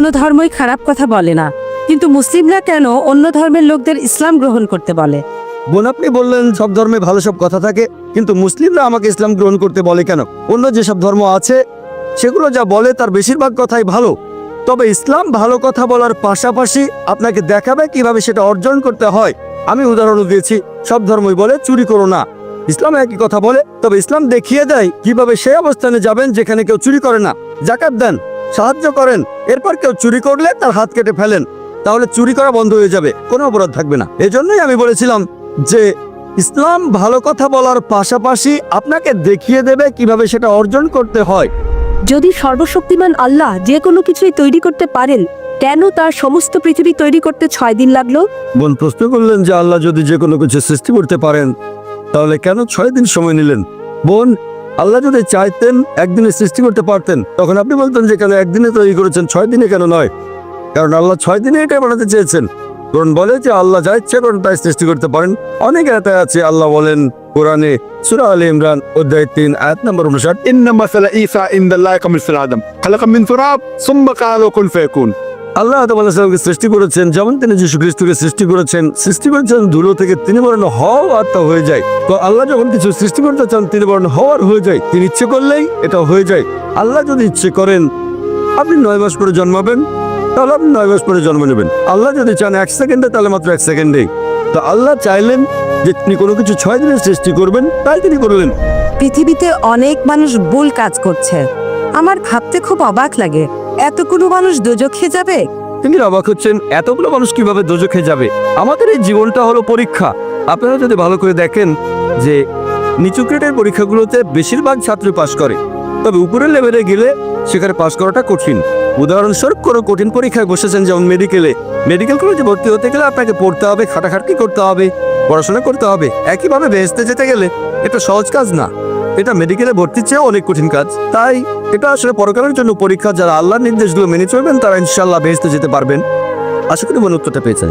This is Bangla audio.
কোনো ধর্মই খারাপ কথা বলে না, কিন্তু মুসলিমরা কেন অন্য ধর্মের লোকদের ইসলাম গ্রহণ করতে বলে? বোন, আপনি বললেন সব ধর্মে ভালো সব কথা থাকে, কিন্তু মুসলিমরা আমাকে ইসলাম গ্রহণ করতে বলে কেন? অন্য যেসব ধর্ম আছে সেগুলো যা বলে তার বেশিরভাগ কথাই ভালো, তবে ইসলাম ভালো কথা বলার পাশাপাশি আপনাকে দেখাবে কিভাবে সেটা অর্জন করতে হয়। আমি উদাহরণ দিয়েছি, সব ধর্মই বলে চুরি করো না, ইসলাম একই কথা বলে, তবে ইসলাম দেখিয়ে দেয় কিভাবে সেই অবস্থানে যাবেন যেখানে কেউ চুরি করে না। যাকাত দেন, সাহায্য করেন, এরপর কেউ চুরি করলে তার হাত কেটে ফেলেন, তাহলে চুরি করা বন্ধ হয়ে যাবে, কোনো অপরাধ থাকবে না। এজন্যই আমি বলেছিলাম যে ইসলাম ভালো কথা বলার পাশাপাশি আপনাকে দেখিয়ে দেবে কিভাবে সেটা অর্জন করতে হয়। যদি সর্বশক্তিমান আল্লাহ যে কোনো কিছুই তৈরি করতে পারেন, কেন তার সমস্ত পৃথিবী তৈরি করতে 6 দিন লাগলো? বোন প্রশ্ন করলেন যে আল্লাহ যদি যে কোনো কিছু সৃষ্টি করতে পারেন তাহলে কেন 6 দিন সময় নিলেন? বোন, আল্লাহ যদি চাইতেন একদিনে সৃষ্টি করতে পারতেন, তখন আপনি বলতেন যে কেন একদিনে তৈরি করেছেন, 6 দিনে কেন নয়? কারণ আল্লাহ 6 দিনে এটা বানাতে চেয়েছেন। কোরআন বলে যে আল্লাহ যা ইচ্ছে করেন তাই সৃষ্টি করতে পারেন। অনেক আয়াত আছে, আল্লাহ বলেন কোরআনে সূরা আলে ইমরান অধ্যায় 3 আয়াত নম্বর 59, إن مثل عيسى عند الله كمثل آدم خلق من تراب ثم قال له كن فيكون। আল্লাহ আদম আলাইহিস সালামকে সৃষ্টি করেছেন যেমন তিনি যীশু খ্রিস্টকে সৃষ্টি করেছেন ধুলো থেকে, তিনি বলেন হও আর তা হয়ে যায়। তো আল্লাহ যখন কিছু সৃষ্টি করতে চান তিনি বলেন হওয়ার হয়ে যায়, তিনি ইচ্ছে করলেই এটা হয়ে যায়। আল্লাহ যদি ইচ্ছে করেন আপনি 9 মাস পরে জন্মাবেন, তাহলে আপনি 9 মাস পরে জন্ম নেবেন। আল্লাহ যদি চান 1 সেকেন্ডে, তাহলে মাত্র 1 সেকেন্ডেই। তো আল্লাহ চাইলেন যে তিনি কোনো কিছু 6 দিনে সৃষ্টি করবেন, তাই তিনি করলেন। পৃথিবীতে অনেক মানুষ ভুল কাজ করছে, আমার ভাবতে খুব অবাক লাগে, এতগুলো মানুষ দোজখে যাবে? তিনি অবাক হচ্ছেন এতগুলো মানুষ কিভাবে দোজখে যাবে? আমাদের এই জীবনটা হলো পরীক্ষা। আপনারা যদি ভালো করে দেখেন যে নিচু গ্রেডের পরীক্ষাগুলোতে বেশিরভাগ ছাত্র পাশ করে, তবে উপরের লেভেলে গেলে সেখানে পাশ করাটা কঠিন। উদাহরণস্বরূপ কোনো কঠিন পরীক্ষায় বসেছেন, যেমন মেডিকেল কলেজে ভর্তি হতে গেলে আপনাকে পড়তে হবে, খাটাখাটনি করতে হবে, পড়াশোনা করতে হবে। একইভাবে বেহেশতে যেতে গেলে এটা সহজ কাজ না, এটা মেডিকেলে ভর্তির চেয়েও অনেক কঠিন কাজ। তাই এটা আসলে পরকালের জন্য পরীক্ষা। যারা আল্লাহর নির্দেশগুলো মেনে চলবেন তারা ইনশাআল্লাহ বেহেশতে যেতে পারবেন। আশা করি মনে উত্তরটা পেয়েছেন।